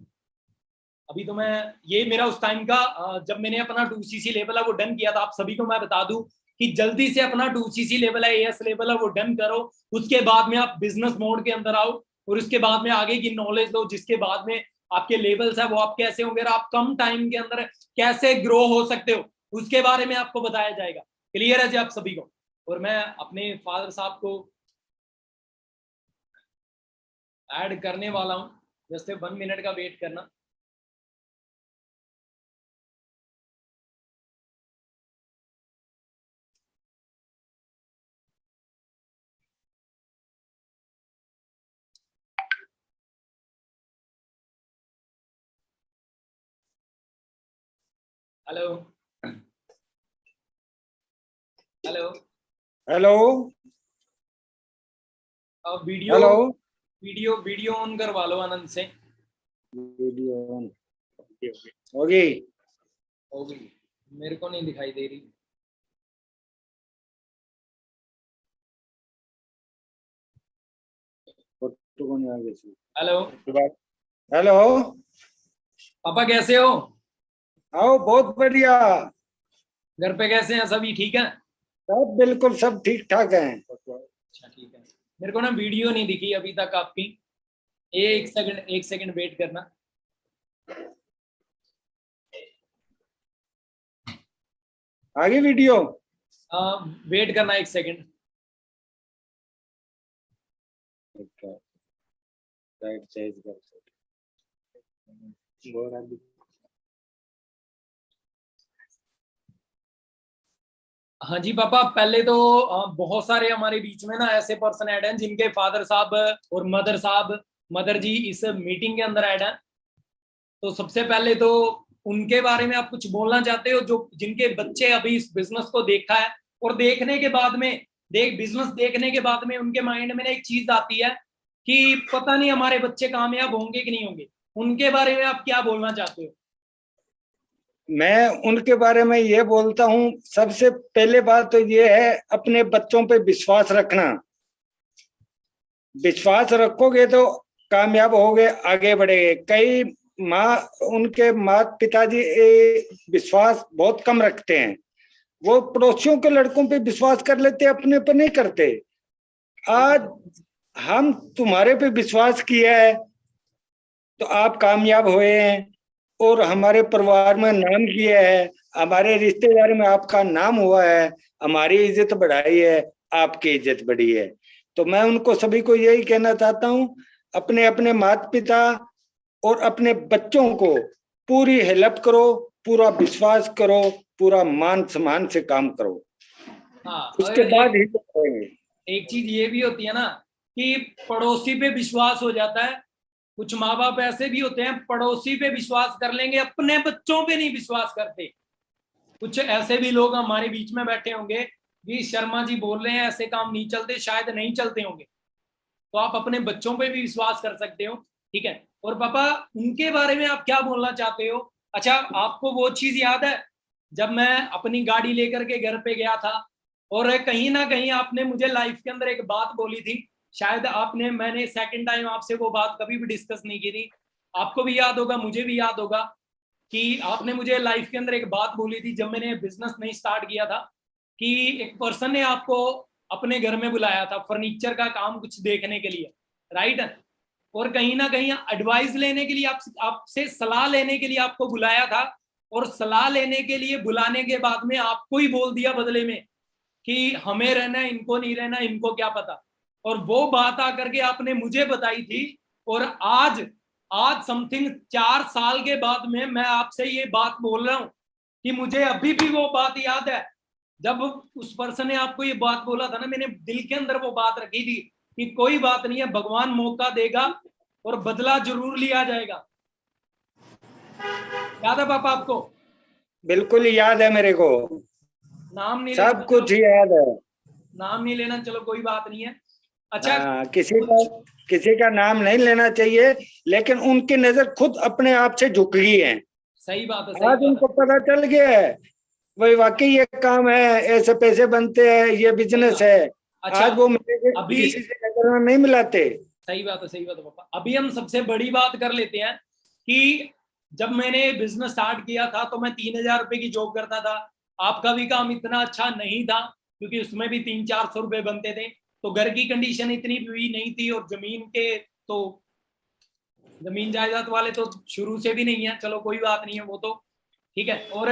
अभी तो मैं, ये मेरा उस टाइम का जब मैंने अपना 2cc लेवल है वो डन किया था। आप सभी को मैं बता दूं कि जल्दी से अपना 2cc लेवल है, एएस लेवल है, वो डन करो। उसके बाद में आप बिजनेस मोड के अंदर आओ, और उसके बाद में आगे की नॉलेज लो, जिसके बाद में आपके लेवल्स है वो आप कैसे होंगे, और आप कम टाइम के अंदर कैसे ग्रो हो सकते हो, उसके बारे में आपको बताया जाएगा। क्लियर है जी आप सभी को? और मैं अपने फादर साहब को ऐड करने वाला हूं, जस्ट 1 मिनट का वेट करना। हेलो हेलो हेलो अब video hello video video on करवा लो आनंद से। वीडियो ऑन होगी। होगी, मेरे को नहीं दिखाई दे रही। फोटो कौन आ गई? हेलो हेलो पापा, कैसे हो? आओ, बहुत बढ़िया। घर पे कैसे हैं, सभी ठीक हैं? सब बिल्कुल सब ठीक ठाक हैं। अच्छा ठीक है। मेरे को ना वीडियो नहीं दिखी अभी तक आपकी, एक सेकंड वेट करना। आगे वीडियो वेट करना एक सेकंड। हाँ जी पापा, पहले तो बहुत सारे हमारे बीच में ना ऐसे पर्सन ऐड हैं जिनके फादर साहब और मदर जी इस मीटिंग के अंदर ऐड हैं। तो सबसे पहले तो उनके बारे में आप कुछ बोलना चाहते हो, जो जिनके बच्चे अभी इस बिजनेस को देखा है और देखने के बाद में बिजनेस देखने के बाद में उनके माइंड में एक चीज आती है कि पता नहीं हमारे बच्चे कामयाब होंगे कि नहीं होंगे, उनके बारे में आप क्या बोलना चाहते हो? मैं उनके बारे में ये बोलता हूँ, सबसे पहले बात तो ये है अपने बच्चों पे विश्वास रखना। विश्वास रखोगे तो कामयाब होगे, आगे बढ़ेगे। कई उनके माता पिताजी विश्वास बहुत कम रखते हैं। वो पड़ोसियों के लड़कों पे विश्वास कर लेते, अपने पे नहीं करते। आज हम तुम्हारे पे विश्वास किया है तो आप कामयाब हुए हैं और हमारे परिवार में नाम किया है, हमारे रिश्तेदार में आपका नाम हुआ है, हमारी इज्जत बढ़ाई है, आपकी इज्जत बढ़ी है। तो मैं उनको सभी को यही कहना चाहता हूँ, अपने अपने माता पिता और अपने बच्चों को पूरी हेल्प करो, पूरा विश्वास करो, पूरा मान सम्मान से काम करो। हाँ, उसके बाद ही तो करेंगे। एक चीज ये भी होती है ना कि पड़ोसी पे विश्वास हो जाता है। कुछ माँ बाप ऐसे भी होते हैं, पड़ोसी पे विश्वास कर लेंगे, अपने बच्चों पे नहीं विश्वास करते। कुछ ऐसे भी लोग हमारे बीच में बैठे होंगे कि शर्मा जी बोल रहे हैं ऐसे काम नहीं चलते, शायद नहीं चलते होंगे। तो आप अपने बच्चों पे भी विश्वास कर सकते हो, ठीक है। और पापा, उनके बारे में आप क्या बोलना चाहते हो? अच्छा, आपको वो चीज याद है जब मैं अपनी गाड़ी लेकर के घर पे गया था और कहीं ना कहीं आपने मुझे लाइफ के अंदर एक बात बोली थी, शायद मैंने सेकंड टाइम आपसे वो बात कभी भी डिस्कस नहीं की थी। आपको भी याद होगा, मुझे भी याद होगा कि आपने मुझे लाइफ के अंदर एक बात बोली थी जब मैंने बिजनेस नहीं स्टार्ट किया था, कि एक पर्सन ने आपको अपने घर में बुलाया था फर्नीचर का काम कुछ देखने के लिए, राइट? और कहीं ना कहीं एडवाइस लेने के लिए आपसे सलाह लेने के लिए आपको बुलाया था, और सलाह लेने के लिए बुलाने के बाद में आपको ही बोल दिया बदले में कि हमें रहना है, इनको नहीं रहना, इनको क्या पता। और वो बात आकर के आपने मुझे बताई थी, और आज समथिंग 4 साल के बाद में मैं आपसे ये बात बोल रहा हूं कि मुझे अभी भी वो बात याद है। जब उस पर्सन ने आपको ये बात बोला था ना, मैंने दिल के अंदर वो बात रखी थी कि कोई बात नहीं है, भगवान मौका देगा और बदला जरूर लिया जाएगा। याद है पापा आपको? बिल्कुल याद है मेरे को, नाम नहीं सब कुछ याद है। नाम नहीं लेना, चलो कोई बात नहीं है। अच्छा, किसी का नाम नहीं लेना चाहिए, लेकिन उनकी नजर खुद अपने आप से झुक गई है। सही बात है। आज उनको पता चल गया है भाई वाकई ये काम है, ऐसे पैसे बनते हैं, ये बिजनेस है। अच्छा, आज वो अभी किसी से नजर में नहीं मिलाते। सही बात है पापा। अभी हम सबसे बड़ी बात कर लेते हैं कि जब मैंने बिजनेस स्टार्ट किया था तो मैं 3,000 रुपए की जॉब करता था। आपका भी काम इतना अच्छा नहीं था क्योंकि उसमें भी 300-400 रुपए बनते थे। तो घर की कंडीशन इतनी भी नहीं थी, और जमीन जायदाद वाले तो शुरू से भी नहीं है, चलो कोई बात नहीं है वो तो, ठीक है। और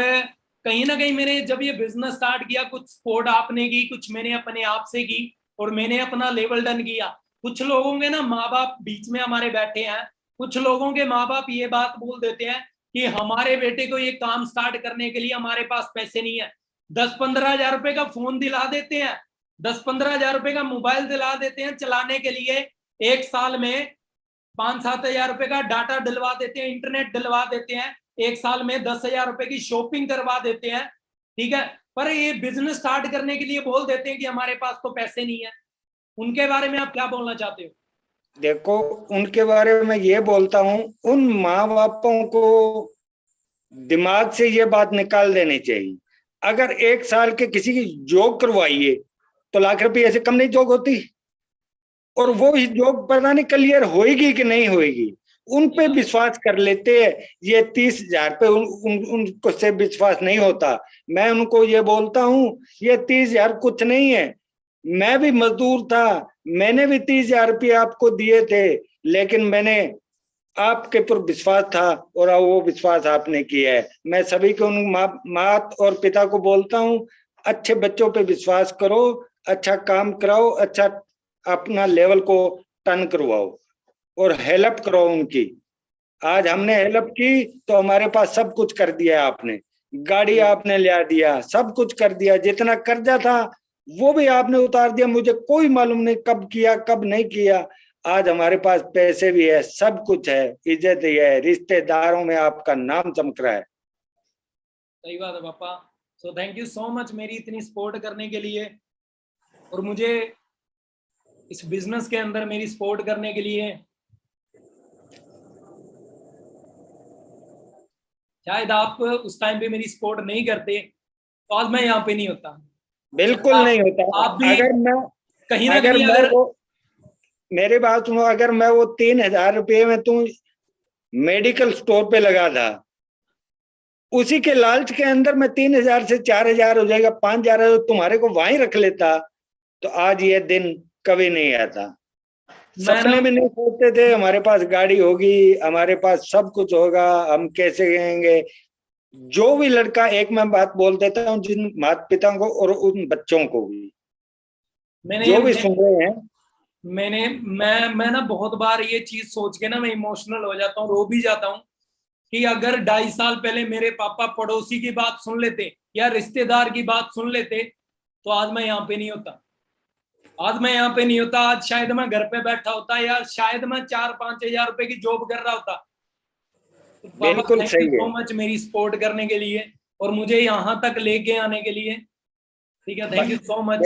कहीं ना कहीं मैंने जब ये बिजनेस स्टार्ट किया, कुछ सपोर्ट आपने की, कुछ मैंने अपने आप से की, और मैंने अपना लेवल डन किया। कुछ लोगों के ना माँ बाप बीच में हमारे बैठे हैं, कुछ लोगों के माँ बाप ये बात बोल देते हैं कि हमारे बेटे को ये काम स्टार्ट करने के लिए हमारे पास पैसे नहीं है। 10-15 हजार रुपए का फोन दिला देते हैं, 10-15 हजार रुपए का मोबाइल दिला देते हैं चलाने के लिए। एक साल में 5-7 हजार रुपए का डाटा दिलवा देते हैं, इंटरनेट दिलवा देते हैं। एक साल में 10,000 रुपए की शॉपिंग करवा देते हैं, ठीक है। पर ये बिजनेस स्टार्ट करने के लिए बोल देते हैं कि हमारे पास तो पैसे नहीं है। उनके बारे में आप क्या बोलना चाहते हो? देखो, उनके बारे में ये बोलता हूँ, उन माँ बापों को दिमाग से ये बात निकाल देनी चाहिए। अगर 1 साल के किसी की जॉब करवाइए तो लाख रुपये से कम नहीं जॉब होती, और वो जॉब पता नहीं क्लियर होएगी कि नहीं होएगी। उन पे विश्वास कर लेते हैं। ये 30,000 पे उनको से विश्वास नहीं होता। मैं उनको ये बोलता हूँ ये 30,000 कुछ नहीं है। मैं भी मजदूर था, मैंने भी 30,000 रुपये आपको दिए थे, लेकिन मैंने आपके पर विश्वास था और वो विश्वास आपने किया है। मैं सभी को उन माँ और पिता को बोलता हूँ अच्छे बच्चों पे विश्वास करो, अच्छा काम कराओ, अच्छा अपना लेवल को टर्न करवाओ और हेल्प करो उनकी। आज हमने हेल्प की तो हमारे पास सब कुछ कर दिया आपने, गाड़ी आपने ले दिया, सब कुछ कर दिया। जितना कर्जा था वो भी आपने उतार दिया, मुझे कोई मालूम नहीं कब किया कब नहीं किया। आज हमारे पास पैसे भी है, सब कुछ है, इज्जत ही है, रिश्तेदारों में आपका नाम चमक रहा है। सही बात है पापा। So thank you so much मेरी इतनी सपोर्ट करने के लिए और मुझे इस बिजनेस के अंदर मेरी सपोर्ट करने के लिए। शायद आप उस टाइम पे मेरी सपोर्ट नहीं करते तो आज मैं यहाँ पे नहीं होता। बिल्कुल नहीं होता। आप भी अगर मैं कहीं ना अगर कहीं मैं वो मेरी बात सुनो, अगर मैं वो 3,000 रुपये में तुम मेडिकल स्टोर पे लगा था, उसी के लालच के अंदर मैं 3,000 से 4,000 हो जाएगा, 5,000 तुम्हारे को वहीं रख लेता तो आज ये दिन कभी नहीं आता। सपने में नहीं सोचते थे हमारे पास गाड़ी होगी, हमारे पास सब कुछ होगा, हम कैसे रहेंगे। जो भी लड़का, एक मैं बात बोल देता हूँ जिन माता पिता को और उन बच्चों को भी, जो भी सुन रहे हैं, मैं ना बहुत बार ये चीज सोच के ना मैं इमोशनल हो जाता हूँ, रो भी जाता हूँ कि अगर 2.5 साल पहले मेरे पापा पड़ोसी की बात सुन लेते या रिश्तेदार की बात सुन लेते तो आज मैं यहाँ पे नहीं होता। आज मैं यहाँ पे नहीं होता, आज शायद मैं घर पे बैठा होता या शायद मैं 4-5 हजार रुपए की जॉब कर रहा होता। तो पापा बिल्कुल थैंक यू सही सो है। मच मेरी सपोर्ट करने के लिए और मुझे यहाँ तक लेके आने के लिए। ठीक है, थैंक यू सो मच।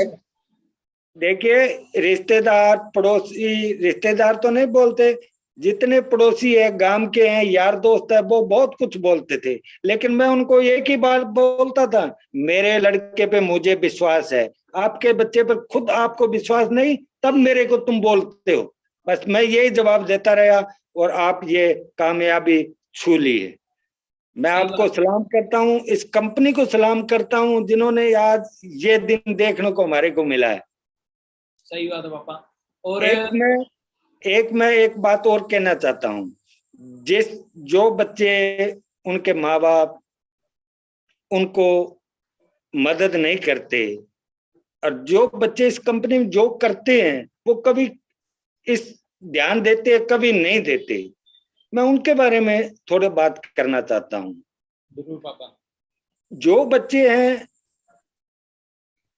देखिए रिश्तेदार पड़ोसी, रिश्तेदार तो नहीं बोलते, जितने पड़ोसी है गांव के हैं, यार दोस्त है, वो बहुत कुछ बोलते थे, लेकिन मैं उनको एक ही बात बोलता था, मेरे लड़के पे मुझे विश्वास है, आपके बच्चे पर खुद आपको विश्वास नहीं, तब मेरे को तुम बोलते हो। बस मैं यही जवाब देता रहा और आप ये कामयाबी छू ली है। मैं आपको सलाम करता हूँ, इस कंपनी को सलाम करता हूँ जिन्होंने आज ये दिन देखने को हमारे को मिला है। सही बात है पापा। और एक बात और कहना चाहता हूँ, जो बच्चे उनके माँ बाप उनको मदद नहीं करते और जो बच्चे इस कंपनी में जॉब करते हैं वो कभी इस ध्यान देते हैं कभी नहीं देते, मैं उनके बारे में थोड़ी बात करना चाहता हूँ। जरूर पापा। जो बच्चे हैं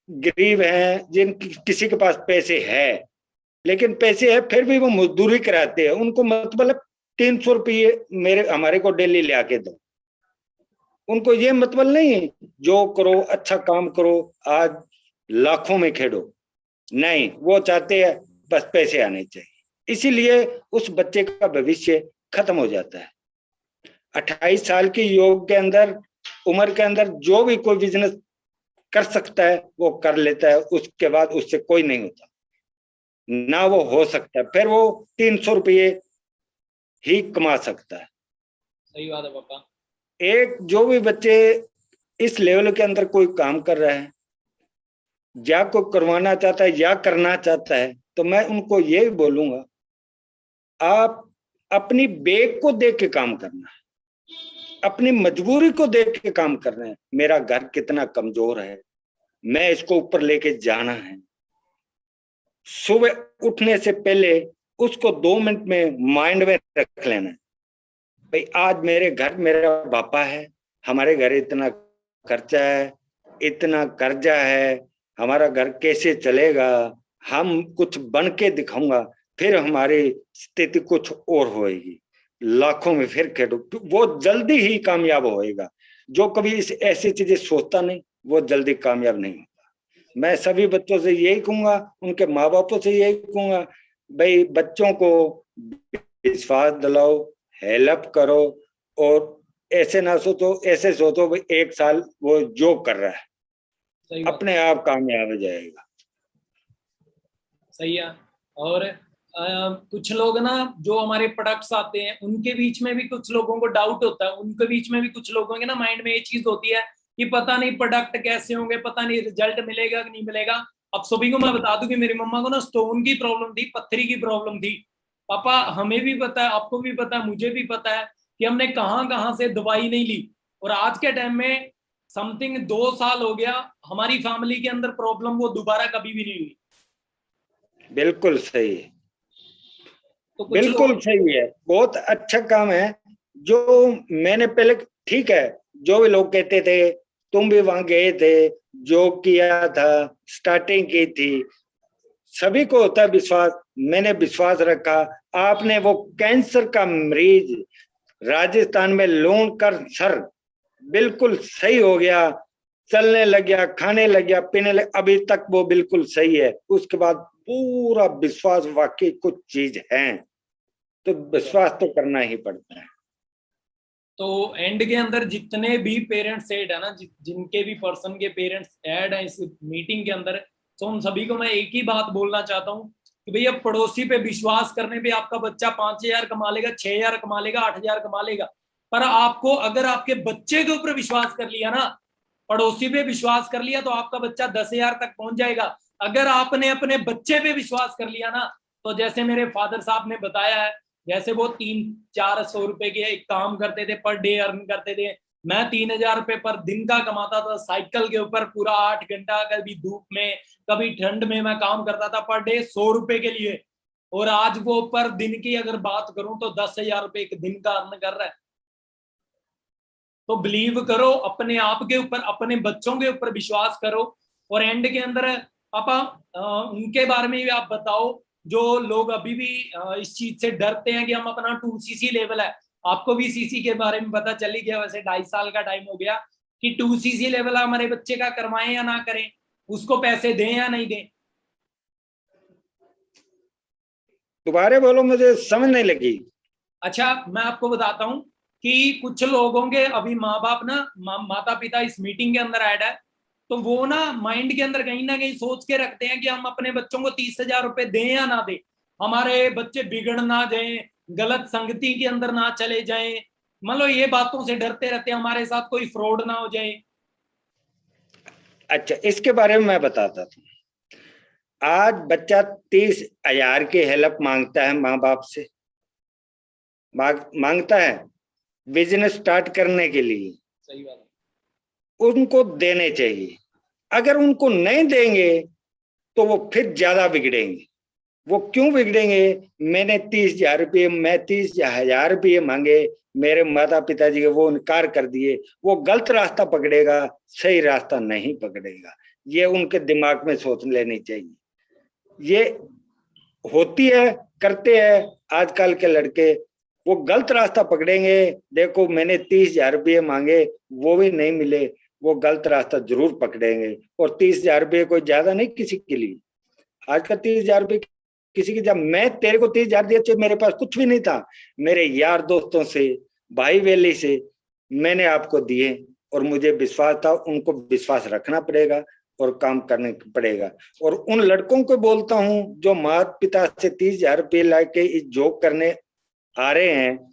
गरीब हैं, जिन किसी के पास पैसे है, लेकिन पैसे है फिर भी वो मजदूरी कराते हैं, उनको मतलब 300 रुपये हमारे को डेली ले आके दो, उनको ये मतलब नहीं जो करो अच्छा काम करो आज लाखों में खेड़ो, नहीं, वो चाहते हैं बस पैसे आने चाहिए, इसीलिए उस बच्चे का भविष्य खत्म हो जाता है। 28 साल की योग के अंदर उम्र के अंदर जो भी कोई बिजनेस कर सकता है वो कर लेता है, उसके बाद उससे कोई नहीं होता ना, वो हो सकता है, फिर वो 300 रुपये ही कमा सकता है। सही बात है पापा। एक जो भी बच्चे इस लेवल के अंदर कोई काम कर रहा है या कोई करवाना चाहता है या करना चाहता है, तो मैं उनको ये बोलूंगा आप अपनी बेग को देख के काम करना है, अपनी मजबूरी को देख के काम करना है। मेरा घर कितना कमजोर है, मैं इसको ऊपर लेके जाना है। सुबह उठने से पहले उसको 2 मिनट में माइंड में रख लेना है, भाई आज मेरे घर मेरा पापा है, हमारे घर इतना खर्चा है, इतना कर्जा है, हमारा घर कैसे चलेगा, हम कुछ बन के दिखाऊंगा, फिर हमारी स्थिति कुछ और होएगी, लाखों में फिर खेड़ो, वो जल्दी ही कामयाब होएगा। जो कभी इस ऐसी चीजें सोचता नहीं वो जल्दी कामयाब नहीं होता। मैं सभी बच्चों से यही कहूंगा, उनके माँ बापों से यही कहूंगा, भाई बच्चों को विश्वास दिलाओ, हेल्प करो और ऐसे ना सोचो, ऐसे सोचो भाई 1 साल वो जो कर रहा है अपने आप कामयाब हो जाएगा। सही है। और कुछ लोग ना जो हमारे प्रोडक्ट्स आते हैं उनके बीच में भी कुछ लोगों को डाउट होता है, उनके बीच में भी कुछ लोगों के ना माइंड में ये चीज होती है कि पता नहीं प्रोडक्ट कैसे होंगे, पता नहीं रिजल्ट मिलेगा कि नहीं मिलेगा। अब सभी को मैं बता दूं कि मेरी मम्मा को ना स्टोन की प्रॉब्लम थी, पत्थरी की प्रॉब्लम थी। पापा हमें भी पता है, आपको भी पता है, मुझे भी पता है कि हमने कहाँ कहाँ से दवाई नहीं ली, और आज के टाइम में समथिंग 2 साल हो गया, हमारी फैमिली के अंदर प्रॉब्लम वो दोबारा कभी भी नहीं हुई। बिल्कुल सही है, तो कुछ बिल्कुल सही है, बहुत अच्छा काम है। जो मैंने पहले, ठीक है, जो भी लोग कहते थे, तुम भी वहां गए थे, जो किया था, स्टार्टिंग की थी, सभी को होता है विश्वास, मैंने विश्वास रखा। आपने वो कैंसर का मरीज राजस्थान में लोन कर सर बिल्कुल सही हो गया, चलने लग गया, खाने लग गया, पीने लग, अभी तक वो बिल्कुल सही है। उसके बाद पूरा विश्वास, वाकई कुछ चीज है तो विश्वास तो करना ही पड़ता है। तो एंड के अंदर जितने भी पेरेंट्स ऐड है ना, जिनके भी पर्सन के पेरेंट्स ऐड है इस मीटिंग के अंदर, तो उन सभी को मैं एक ही बात बोलना चाहता हूँ कि भैया पड़ोसी पे विश्वास करने पे आपका बच्चा 5,000 कमा लेगा, 6,000 कमा लेगा, 8,000 कमा लेगा, पर आपको अगर आपके बच्चे के ऊपर विश्वास कर लिया ना, पड़ोसी पे विश्वास कर लिया, तो आपका बच्चा 10,000 तक पहुंच जाएगा। अगर आपने अपने बच्चे पे विश्वास कर लिया ना, तो जैसे मेरे फादर साहब ने बताया है, जैसे वो 300-400 रुपए के एक काम करते थे, पर डे अर्न करते थे, मैं 3,000 रुपए पर दिन का कमाता था, साइकिल के ऊपर पूरा 8 घंटा, कभी धूप में कभी ठंड में मैं काम करता था पर डे 100 रुपए के लिए। और आज वो पर दिन की अगर बात करूं तो 10,000 रुपए एक दिन का अर्न कर रहा है। तो बिलीव करो अपने आप के ऊपर, अपने बच्चों के ऊपर विश्वास करो। और एंड के अंदर पापा उनके बारे में भी आप बताओ जो लोग अभी भी इस चीज से डरते हैं कि हम अपना 2cc लेवल है। आपको भी सीसी के बारे में पता चल ही गया, वैसे 2.5 साल का टाइम हो गया, कि 2cc लेवल हमारे बच्चे का करवाएं या ना करें, उसको पैसे दें या नहीं दें। दोबारा बोलो, मुझे समझ नहीं लगी। अच्छा मैं आपको बताता हूँ कि कुछ लोगों के अभी माँ बाप ना, माता पिता इस मीटिंग के अंदर ऐड है, तो वो ना माइंड के अंदर कहीं ना कहीं सोच के रखते हैं कि हम अपने बच्चों को 30,000 रुपए दें या ना दें, हमारे बच्चे बिगड़ ना जाएं, गलत संगति के अंदर ना चले जाएं, मतलब ये बातों से डरते रहते हैं हमारे साथ कोई फ्रॉड ना हो जाए। अच्छा, इसके बारे में मैं बताता था। आज बच्चा 30,000 की हेल्प मांगता है माँ बाप से, मांगता है बिजनेस स्टार्ट करने के लिए। सही बात है। उनको देने चाहिए। अगर उनको नहीं देंगे तो वो फिर ज्यादा बिगड़ेंगे। वो क्यों बिगड़ेंगे? मैं 30,000 रुपये मांगे, मेरे माता पिता जी के वो इनकार कर दिए, वो गलत रास्ता पकड़ेगा, सही रास्ता नहीं पकड़ेगा। ये उनके दिमाग में सोच लेनी चाहिए। ये होती है, करते हैं आजकल के लड़के, वो गलत रास्ता पकड़ेंगे। देखो मैंने 30,000 रुपये मांगे, वो भी नहीं मिले, वो गलत रास्ता जरूर पकड़ेंगे। और 30,000 रुपये कोई ज्यादा नहीं किसी के लिए। आज का 30,000 रुपये किसी की, जब मैं तेरे को 30,000 दिया, मेरे पास कुछ भी नहीं था, मेरे यार दोस्तों से, भाई बेली से मैंने आपको दिए, और मुझे विश्वास था। उनको विश्वास रखना पड़ेगा और काम करने पड़ेगा। और उन लड़कों को बोलता हूं जो माता पिता से 30,000 रुपये लाके इस जॉब करने आ रहे हैं,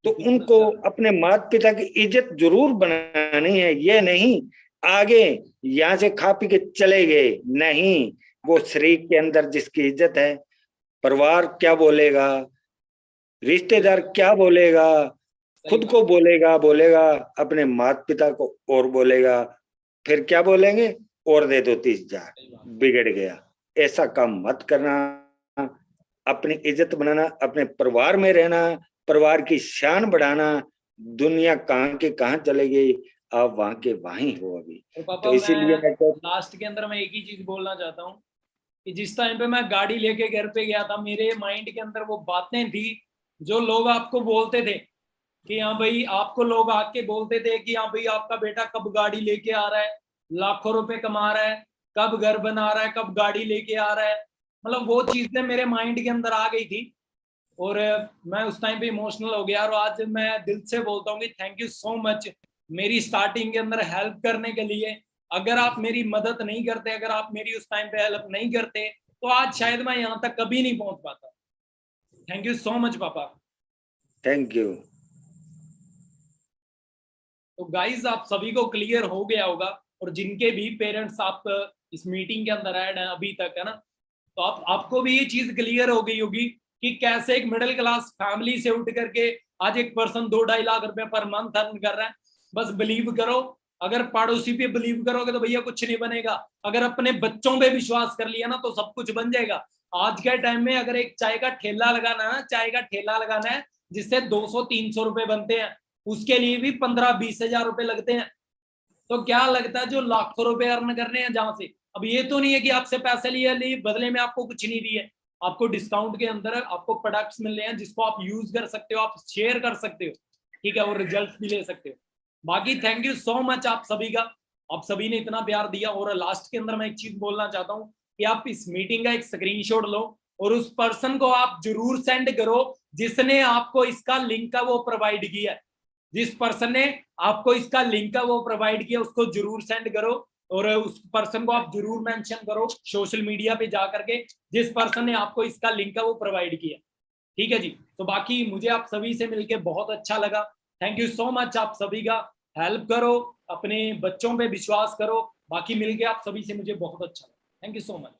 तो उनको अपने माता पिता की इज्जत जरूर बनानी है। ये नहीं आगे यहाँ से खा पी के चले गए, नहीं, वो शरीर के अंदर जिसकी इज्जत है, परिवार क्या बोलेगा, रिश्तेदार क्या बोलेगा, खुद को बोलेगा अपने माता पिता को और बोलेगा, फिर क्या बोलेंगे, और दे दो 30,000, बिगड़ गया। ऐसा काम मत करना। अपनी इज्जत बनाना, अपने परिवार में रहना, परिवार की शान बढ़ाना। दुनिया कहाँ के कहाँ चले गई, आप वहां के वहीं हो अभी। तो पापा तो इसीलिए मैं लास्ट के अंदर मैं एक ही चीज बोलना चाहता हूँ कि जिस टाइम पे मैं गाड़ी लेके घर पे गया था, मेरे माइंड के अंदर वो बातें थी जो लोग आपको बोलते थे कि हाँ भाई, आपको लोग आके बोलते थे कि हाँ भाई आपका बेटा कब गाड़ी लेके आ रहा है, लाखों रुपए कमा रहा है, कब घर बना रहा है, कब गाड़ी लेके आ रहा है, मतलब वो चीजें मेरे माइंड के अंदर आ गई थी। और मैं उस टाइम पे इमोशनल हो गया। और आज मैं दिल से बोलता हूँ कि थैंक यू सो मच मेरी स्टार्टिंग के अंदर हेल्प करने के लिए। अगर आप मेरी मदद नहीं करते, अगर आप मेरी उस टाइम पे हेल्प नहीं करते, तो आज शायद मैं यहाँ तक कभी नहीं पहुंच पाता। थैंक यू सो मच पापा। Thank you. तो गाइस आप सभी को क्लियर हो गया होगा, और जिनके भी पेरेंट्स आप इस मीटिंग के अंदर ऐड हैं अभी तक, है ना, तो आपको भी ये चीज क्लियर हो गई होगी कि कैसे एक मिडिल क्लास फैमिली से उठ करके आज एक पर्सन 2-2.5 लाख रुपए पर मंथ अर्न कर रहा है। बस बिलीव करो, अगर पड़ोसी पे बिलीव करोगे तो भैया कुछ नहीं बनेगा। अगर अपने बच्चों पे विश्वास कर लिया ना तो सब कुछ बन जाएगा। आज के टाइम में अगर एक चाय का ठेला लगाना है जिससे 200-300 रुपए बनते हैं, उसके लिए भी 15-20 हजार रुपए लगते हैं। तो क्या लगता है जो लाखों रुपए अर्न करने हैं जहां से, अब ये तो नहीं है कि आपसे पैसे लिए बदले में आपको कुछ नहीं दिए, आपको डिस्काउंट के अंदर आपको प्रोडक्ट्स मिल रहे हैं जिसको आप यूज कर सकते हो, आप शेयर कर सकते हो, ठीक है, और रिजल्ट भी ले सकते हो। बाकी थैंक यू सो मच आप सभी का, आप सभी ने इतना प्यार दिया। और लास्ट के अंदर मैं एक चीज बोलना चाहता हूँ कि आप इस मीटिंग का एक स्क्रीनशॉट लो और उस पर्सन को आप जरूर सेंड करो जिसने आपको इसका लिंक का वो प्रोवाइड किया है। जिस पर्सन ने आपको इसका लिंक का वो प्रोवाइड किया उसको जरूर सेंड करो, और उस पर्सन को आप जरूर मेंशन करो सोशल मीडिया पे जा करके जिस पर्सन ने आपको इसका लिंक का वो प्रोवाइड किया। ठीक है जी। तो बाकी मुझे आप सभी से मिलके बहुत अच्छा लगा। Thank you so much. आप सभी का हेल्प करो, अपने बच्चों पे विश्वास करो। बाकी मिलके आप सभी से मुझे बहुत अच्छा लगा। Thank you so much.